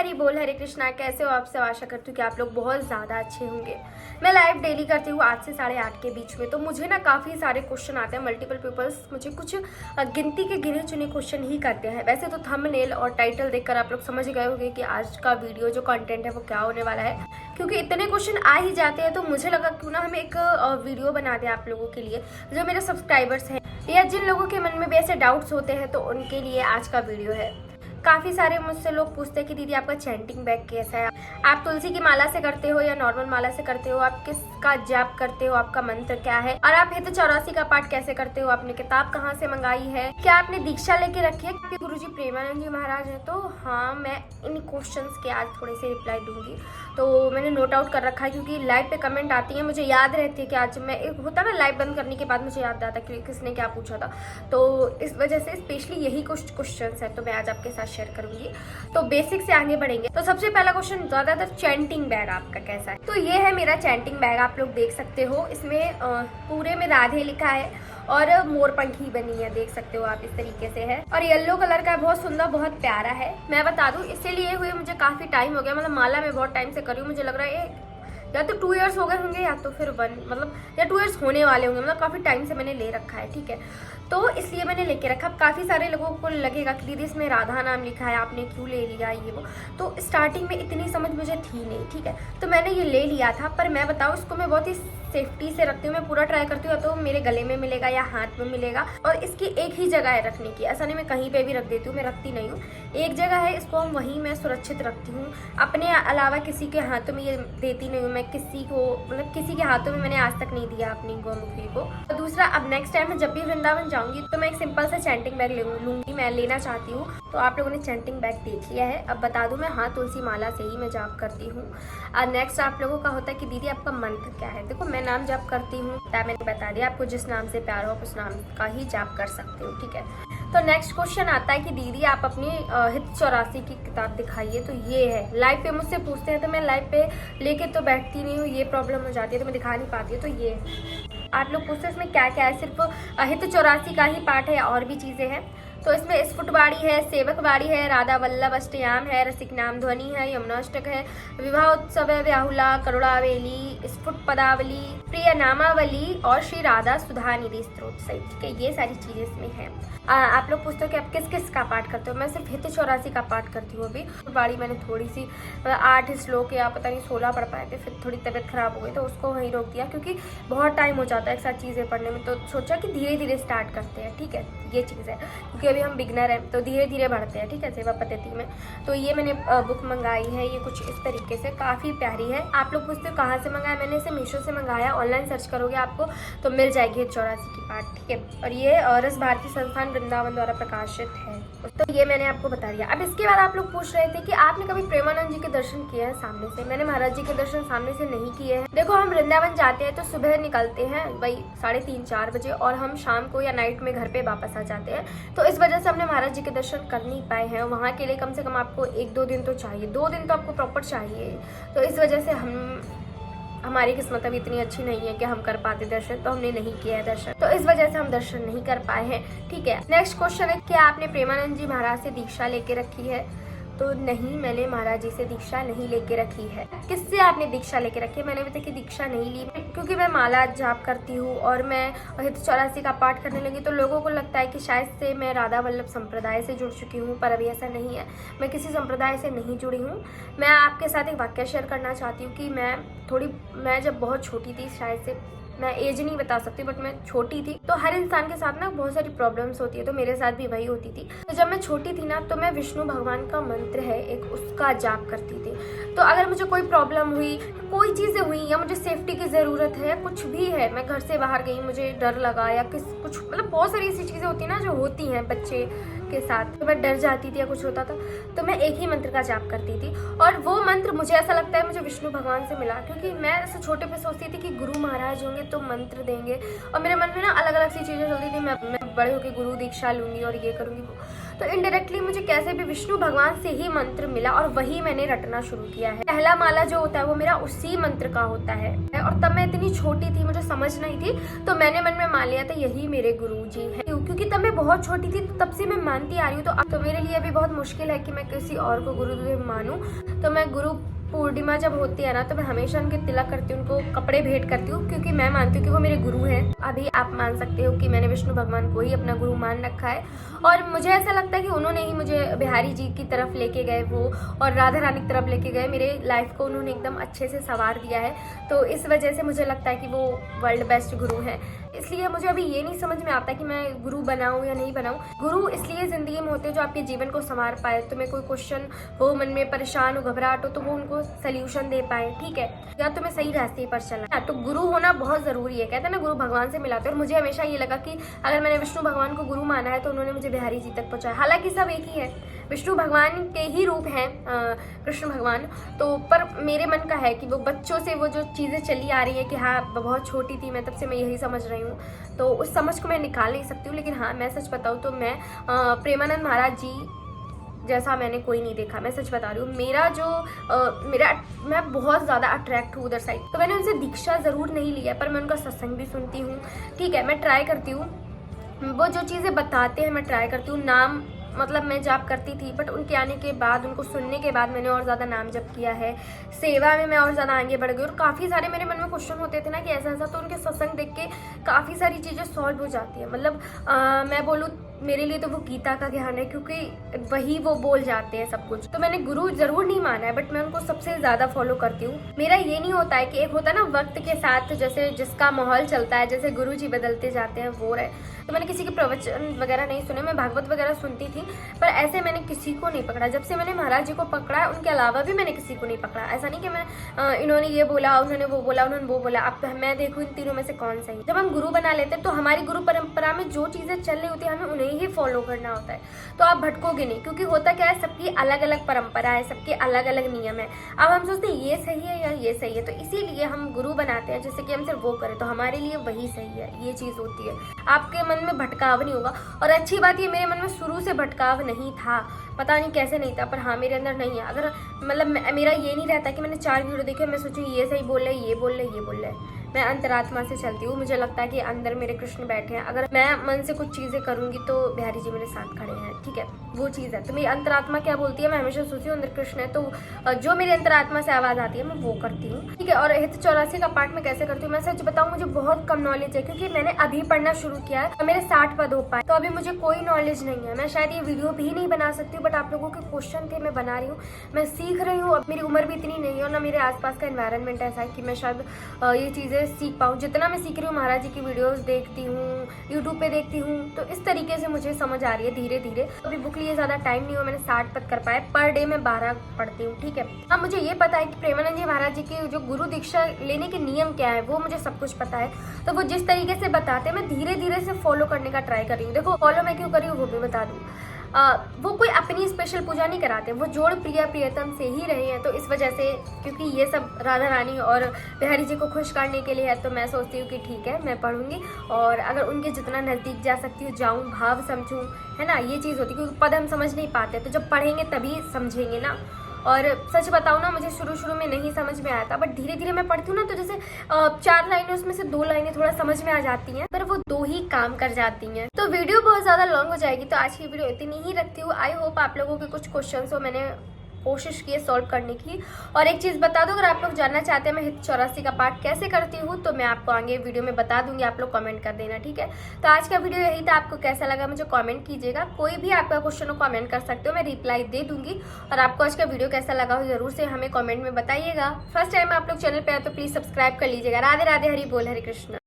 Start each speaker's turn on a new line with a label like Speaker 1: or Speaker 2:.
Speaker 1: हरी बोल, हरे कृष्णा। कैसे हो आप सब? आशा करती हूँ कि आप लोग बहुत ज़्यादा अच्छे होंगे। मैं लाइव डेली करती हूँ 8 से 8:30 के बीच में। तो मुझे ना काफ़ी सारे क्वेश्चन आते हैं। मल्टीपल पीपल्स मुझे कुछ गिनती के गिने चुने क्वेश्चन ही करते हैं। वैसे तो थंबनेल और टाइटल देखकर आप लोग समझ गए होंगे कि आज का वीडियो जो कंटेंट है वो क्या होने वाला है, क्योंकि इतने क्वेश्चन आ ही जाते हैं। तो मुझे लगा क्यों ना हम एक वीडियो बना दें आप लोगों के लिए, जो मेरे सब्सक्राइबर्स हैं या जिन लोगों के मन में भी ऐसे डाउट्स होते हैं, तो उनके लिए आज का वीडियो है। काफ़ी सारे मुझसे लोग पूछते हैं कि दीदी आपका चैंटिंग बैग कैसा है, आप तुलसी की माला से करते हो या नॉर्मल माला से करते हो, आप किसका जाप करते हो, आपका मंत्र क्या है, और आप हित 84 का पाठ कैसे करते हो, आपने किताब कहाँ से मंगाई है, क्या आपने दीक्षा लेके रखी है, आपके गुरुजी प्रेमानंद जी महाराज हैं। तो हाँ, मैं इन क्वेश्चंस के आज थोड़े से रिप्लाई दूंगी। तो मैंने नोट आउट कर रखा है, क्योंकि लाइव पे कमेंट आती है, मुझे याद रहती है कि आज मैं एक होता ना लाइव बंद करने के बाद मुझे याद आता कि किसने क्या पूछा था। तो इस वजह से स्पेशली यही कुछ क्वेश्चंस है, तो मैं आज आपके साथ शेयर करूंगी। तो बेसिक से आगे बढ़ेंगे। तो सबसे पहला क्वेश्चन, ज्यादातर चैंटिंग बैग आपका कैसा है? तो ये है मेरा चैंटिंग बैग, आप लोग देख सकते हो। इसमें पूरे में राधे लिखा है और मोरपंखी बनी है, देख सकते हो आप, इस तरीके से है। और येलो कलर का, बहुत सुंदर, बहुत प्यारा है। मैं बता दूं, इसे लिए हुए मुझे काफी टाइम हो गया। मतलब माला मैं बहुत टाइम से कर रही हूँ। मुझे लग रहा है या तो 2 इयर्स हो गए होंगे या तो फिर 1, मतलब या 2 इयर्स होने वाले होंगे। मतलब काफी टाइम से मैंने ले रखा है, ठीक है। तो इसलिए मैंने लेके रखा। काफी सारे लोगों को लगेगा कि दीदी इसमें राधा नाम लिखा है, आपने क्यों ले लिया ये वो। तो स्टार्टिंग में इतनी समझ मुझे थी नहीं, ठीक है। तो मैंने ये ले लिया था। पर मैं बताऊँ, इसको मैं बहुत ही सेफ्टी से रखती हूँ। मैं पूरा ट्राई करती हूँ, या तो मेरे गले में मिलेगा या हाथ में मिलेगा। और इसकी एक ही जगह है रखने की, ऐसा नहीं मैं कहीं पे भी रख देती हूँ, मैं रखती नहीं हूँ। एक जगह है, इसको हम वहीं मैं सुरक्षित रखती हूँ। अपने अलावा किसी के हाथों में ये देती नहीं हूँ मैं। किसी को, मतलब किसी के हाथों में मैंने आज तक नहीं दिया अपनी गौमुखी को। तो दूसरा, अब नेक्स्ट टाइम मैं जब भी वृंदावन जाऊंगी तो मैं एक सिंपल सा चैंटिंग बैग लूंगी। मैं लेना चाहती हूँ। तो आप लोगों ने चैंटिंग बैग देख लिया है। अब बता दूं, मैं हाँ तुलसी माला से ही मैं जाप करती हूँ। नेक्स्ट आप लोगों का होता है कि दीदी आपका मंत्र क्या है? देखो, मैं नाम जाप करती हूँ, मैंने बता दिया आपको। जिस नाम से प्यार हो आप उस नाम का ही जाप कर सकते हो, ठीक है। तो नेक्स्ट क्वेश्चन आता है कि दीदी आप अपनी हित 84 की किताब दिखाइए। तो ये है, लाइव पे मुझसे पूछते हैं तो मैं लाइव पे लेके तो बैठती नहीं हूँ, ये प्रॉब्लम हो जाती है, तो मैं दिखा नहीं पाती हूँ। तो ये आप लोग पूछते हैं इसमें क्या क्या है? सिर्फ हित 84 का ही पाठ है, और भी चीजें हैं। तो इसमें स्फुटबाड़ी है, सेवकबाड़ी है, राधा वल्लभ अष्टयाम है, रसिक नाम ध्वनि है, यमुनाष्टक है, विवाह उत्सव है, व्याहुला, करुणावेली, स्फुट पदावली, प्रिय नामावली और श्री राधा सुधा निधि स्त्रोत सहित, ठीक है। ये सारी चीजें इसमें हैं। आप लोग पूछते हो कि आप किस किस का पाठ करते हो? मैं सिर्फ हित 84 का पाठ करती हूँ अभी। बाड़ी मैंने थोड़ी सी 8 श्लोक या पता नहीं 16 पढ़ पाए थे, फिर थोड़ी तबीयत खराब हो गई तो उसको वहीं रोक दिया, क्योंकि बहुत टाइम हो जाता है एक साथ चीज़ें पढ़ने में। तो सोचा कि धीरे धीरे स्टार्ट करते हैं, ठीक है। ये चीज़ है, क्योंकि अभी हम बिगनर हैं तो धीरे धीरे बढ़ते हैं, ठीक है, सेवा पद्धति में। तो ये मैंने बुक मंगाई है, ये कुछ इस तरीके से, काफ़ी प्यारी है। आप लोग पूछते हो कहाँ से मंगाया? मैंने इसे मीशो से मंगाया। ऑनलाइन सर्च करोगे आपको तो मिल जाएगी हित 84 की पाठ, ठीक है। और ये रस भारती संस्थान वृंदावन द्वारा प्रकाशित है। तो ये मैंने आपको बता दिया। अब इसके बाद आप लोग पूछ रहे थे कि आपने कभी प्रेमानंद जी के दर्शन किए हैं सामने से? मैंने महाराज जी के दर्शन सामने से नहीं किए हैं। देखो, हम वृंदावन जाते हैं तो सुबह निकलते हैं भाई 3:30-4 बजे, और हम शाम को या नाइट में घर पे वापस आ जाते हैं। तो इस वजह से हमने महाराज जी के दर्शन कर नहीं पाए हैं। वहाँ के लिए कम से कम आपको 1-2 दिन तो चाहिए, 2 दिन तो आपको प्रॉपर चाहिए। तो इस वजह से हमारी किस्मत अभी इतनी अच्छी नहीं है कि हम कर पाते दर्शन, तो हमने नहीं किया है दर्शन, तो इस वजह से हम दर्शन नहीं कर पाए हैं, ठीक है। नेक्स्ट क्वेश्चन है, क्या आपने प्रेमानंद जी महाराज से दीक्षा लेके रखी है? तो नहीं, मैंने महाराज जी से दीक्षा नहीं लेके रखी है। किससे आपने दीक्षा लेके रखी है? मैंने अभी तक दीक्षा नहीं ली, क्योंकि मैं माला जाप करती हूँ और मैं हित 84 का पाठ करने लगी। तो लोगों को लगता है कि शायद से मैं राधा वल्लभ संप्रदाय से जुड़ चुकी हूँ, पर अभी ऐसा नहीं है। मैं किसी संप्रदाय से नहीं जुड़ी हूँ। मैं आपके साथ एक वाक्य शेयर करना चाहती हूँ कि मैं जब बहुत छोटी थी, शायद से, मैं एज नहीं बता सकती, बट मैं छोटी थी। तो हर इंसान के साथ ना बहुत सारी प्रॉब्लम्स होती है, तो मेरे साथ भी वही होती थी। तो जब मैं छोटी थी ना, तो मैं विष्णु भगवान का मंत्र है एक, उसका जाप करती थी। तो अगर मुझे कोई प्रॉब्लम हुई, कोई चीजें हुई, या मुझे सेफ्टी की जरूरत है, कुछ भी है, मैं घर से बाहर गई, मुझे डर लगा या कुछ, मतलब बहुत सारी ऐसी चीजें होती है ना जो होती हैं बच्चे के साथ, तो मैं डर जाती थी या कुछ होता था, तो मैं एक ही मंत्र का जाप करती थी। और वो मंत्र मुझे ऐसा लगता है मुझे विष्णु भगवान से मिला, क्योंकि मैं ऐसे छोटे पे सोचती थी कि गुरु महाराज होंगे तो मंत्र देंगे, और मेरे मन में ना अलग अलग सी चीजें चलती थी। मैं बड़े होकर गुरु दीक्षा लूंगी और ये करूंगी वो। तो इनडायरेक्टली मुझे कैसे भी विष्णु भगवान से ही मंत्र मिला, और वही मैंने रटना शुरू किया है। पहला माला जो होता है वो मेरा उसी मंत्र का होता है। और तब मैं इतनी छोटी थी, मुझे समझ नहीं थी, तो मैंने मन में मान लिया था यही मेरे गुरु जी है। हूँ, क्योंकि तब मैं बहुत छोटी थी, तो तब से मैं मानती आ रही हूँ। तो अब तो मेरे लिए भी बहुत मुश्किल है कि मैं किसी और को गुरुदेव मानूं। तो मैं गुरु पूर्णिमा जब होती है ना, तो मैं हमेशा उनके तिलक करती हूँ, उनको कपड़े भेंट करती हूँ, क्योंकि मैं मानती हूँ कि वो मेरे गुरु हैं। अभी आप मान सकते हो कि मैंने विष्णु भगवान को ही अपना गुरु मान रखा है, और मुझे ऐसा लगता है कि उन्होंने ही मुझे बिहारी जी की तरफ लेके गए वो, और राधा रानी की तरफ लेके गए। मेरे लाइफ को उन्होंने एकदम अच्छे से संवार दिया है, तो इस वजह से मुझे लगता है कि वो वर्ल्ड बेस्ट गुरु हैं। इसलिए मुझे अभी ये नहीं समझ में आता कि मैं गुरु बनाऊं या नहीं बनाऊं। गुरु इसलिए जिंदगी में होते हैं जो आपके जीवन को संवार पाए। तुम्हें कोई क्वेश्चन हो, मन में परेशान हो, घबराहट हो, तो वो उनको सोल्यूशन दे पाए, ठीक है, या तुम्हें सही रास्ते पर चलना। तो गुरु होना बहुत जरूरी है। कहते हैं ना, गुरु भगवान से मिलाते हैं। और मुझे हमेशा ये लगा कि अगर मैंने विष्णु भगवान को गुरु माना है, तो उन्होंने मुझे बिहारी जी तक पहुंचाया। हालांकि सब एक ही है, विष्णु भगवान के ही रूप हैं कृष्ण भगवान। तो पर मेरे मन का है कि वो बच्चों से वो जो चीज़ें चली आ रही है कि हाँ, बहुत छोटी थी मैं, तब से मैं यही समझ रही हूँ, तो उस समझ को मैं निकाल नहीं सकती हूँ। लेकिन हाँ, मैं सच बताऊँ तो मैं प्रेमानंद महाराज जी जैसा मैंने कोई नहीं देखा। मैं सच बता रही हूँ। मैं बहुत ज़्यादा अट्रैक्ट हूँ उधर साइड। तो मैंने उनसे दीक्षा ज़रूर नहीं लिया, पर मैं उनका सत्संग भी सुनती हूँ, ठीक है। मैं ट्राई करती हूँ, वो जो चीज़ें बताते हैं मैं ट्राई करती हूँ। नाम मतलब मैं जाप करती थी, बट उनके आने के बाद, उनको सुनने के बाद मैंने और ज़्यादा नाम जप किया है। सेवा में मैं और ज़्यादा आगे बढ़ गई। और काफ़ी सारे मेरे मन में क्वेश्चन होते थे ना कि ऐसा ऐसा, तो उनके सत्संग देख के काफ़ी सारी चीज़ें सॉल्व हो जाती है। मतलब मैं बोलूँ, मेरे लिए तो वो गीता का ज्ञान है, क्योंकि वही वो बोल जाते हैं सब कुछ। तो मैंने गुरु जरूर नहीं माना है, बट मैं उनको सबसे ज़्यादा फॉलो करती हूँ। मेरा ये नहीं होता है कि एक होता है ना वक्त के साथ जैसे जिसका माहौल चलता है, जैसे गुरु जी बदलते जाते हैं वो रहे। तो मैंने किसी के प्रवचन वगैरह नहीं सुने। मैं भागवत वगैरह सुनती थी, पर ऐसे मैंने किसी को नहीं पकड़ा। जब से मैंने महाराज जी को पकड़ा है, उनके अलावा भी मैंने किसी को नहीं पकड़ा। ऐसा नहीं कि मैं इन्होंने ये बोला, उन्होंने वो बोला, उन्होंने वो बोला, अब मैं देखूँ इन तीनों में से कौन सही। जब हम गुरु बना लेते हैं, तो हमारी गुरु परंपरा में जो चीज़ें चल रही होती है, हमें उन्हें ही फॉलो करना होता है। तो आप भटकोगे नहीं, क्योंकि होता क्या है, सबकी अलग अलग परंपरा है, सबके अलग अलग नियम है। अब हम सोचते हैं ये सही है या ये सही है, तो इसीलिए हम गुरु बनाते हैं, जैसे कि हम सिर्फ वो करें तो हमारे लिए वही सही है। ये चीज़ होती है, आपके मन में भटकाव नहीं होगा। और अच्छी बात ये, मेरे मन में शुरू से भटकाव नहीं था, पता नहीं कैसे नहीं था, पर हाँ मेरे अंदर नहीं है। अगर मतलब मेरा ये नहीं रहता कि मैंने 4 वीडियो देखे, मैं सोचूं ये सही बोल रहे, ये बोल रहे, ये बोल रहे। मैं अंतरात्मा से चलती हूँ। मुझे लगता है कि अंदर मेरे कृष्ण बैठे हैं। अगर मैं मन से कुछ चीज़ें करूँगी तो बिहारी जी मेरे साथ खड़े हैं, ठीक है, वो चीज़ है। तो मेरी अंतरात्मा क्या बोलती है, मैं हमेशा सोचती हूँ अंदर कृष्ण है, तो जो मेरी अंतरात्मा से आवाज़ आती है मैं वो करती हूँ, ठीक है। और हित 84 का पाठ में कैसे करती हूँ, मैं सच बताऊँ, मुझे बहुत कम नॉलेज है, क्योंकि मैंने अभी पढ़ना शुरू किया है और मेरे 60 पद हो पाए, तो अभी मुझे कोई नॉलेज नहीं है। मैं शायद ये वीडियो भी नहीं बना सकती हूँ, बट आप लोगों के क्वेश्चन थे, मैं बना रही हूँ। मैं सीख रही हूँ। अब मेरी उम्र भी इतनी नहीं है, और ना मेरे आसपास का एनवायरनमेंट ऐसा है कि मैं शायद ये चीज़ें सीख पाऊँ। जितना मैं सीख रही हूँ, महाराज जी की वीडियोस देखती हूँ, यूट्यूब पे देखती हूँ, तो इस तरीके से मुझे समझ आ रही है धीरे धीरे। अभी बुक लिए ज़्यादा टाइम नहीं हुआ, मैंने 60 पद कर पाए। पर डे में 12 पढ़ती हूँ, ठीक है। अब मुझे ये पता है कि प्रेमानंद जी महाराज जी के जो गुरु दीक्षा लेने के नियम क्या है, वो मुझे सब कुछ पता है। तो वो जिस तरीके से बताते हैं, मैं धीरे धीरे से फॉलो करने का ट्राई कर रही हूँ। देखो, फॉलो मैं क्यों कर रही हूँ वो भी बता दूँ। वो कोई अपनी स्पेशल पूजा नहीं कराते, वो जोड़ प्रिया प्रियतम से ही रहे हैं। तो इस वजह से, क्योंकि ये सब राधा रानी और बिहारी जी को खुश करने के लिए है, तो मैं सोचती हूँ कि ठीक है, मैं पढ़ूंगी, और अगर उनके जितना नज़दीक जा सकती हूँ जाऊँ, भाव समझूँ, है ना, ये चीज़ होती है। क्योंकि पद हम समझ नहीं पाते, तो जब पढ़ेंगे तभी समझेंगे ना। और सच बताऊँ ना, मुझे शुरू में नहीं समझ में आया था, बट धीरे धीरे मैं पढ़ती हूँ ना, तो जैसे 4 लाइनें, उसमें से 2 लाइनें थोड़ा समझ में आ जाती हैं, पर वो 2 ही काम कर जाती हैं। तो वीडियो बहुत ज़्यादा लॉन्ग हो जाएगी, तो आज की वीडियो इतनी ही रखती हूँ। आई होप आप लोगों के कुछ क्वेश्चन हो, मैंने कोशिश की है सॉल्व करने की। और एक चीज़ बता दो, अगर आप लोग जानना चाहते हैं मैं हित 84 का पाठ कैसे करती हूँ, तो मैं आपको आगे वीडियो में बता दूंगी, आप लोग कमेंट कर देना, ठीक है। तो आज का वीडियो यही था। आपको कैसा लगा मुझे कमेंट कीजिएगा। कोई भी आपका क्वेश्चन हो कमेंट कर सकते हो, मैं रिप्लाई दे दूंगी। और आपको आज का वीडियो कैसा लगा हो जरूर से हमें कॉमेंट में बताइएगा। फर्स्ट टाइम आप लोग चैनल पर आए तो प्लीज़ सब्सक्राइब कर लीजिएगा। राधे राधे, हरि बोल, हरे कृष्ण।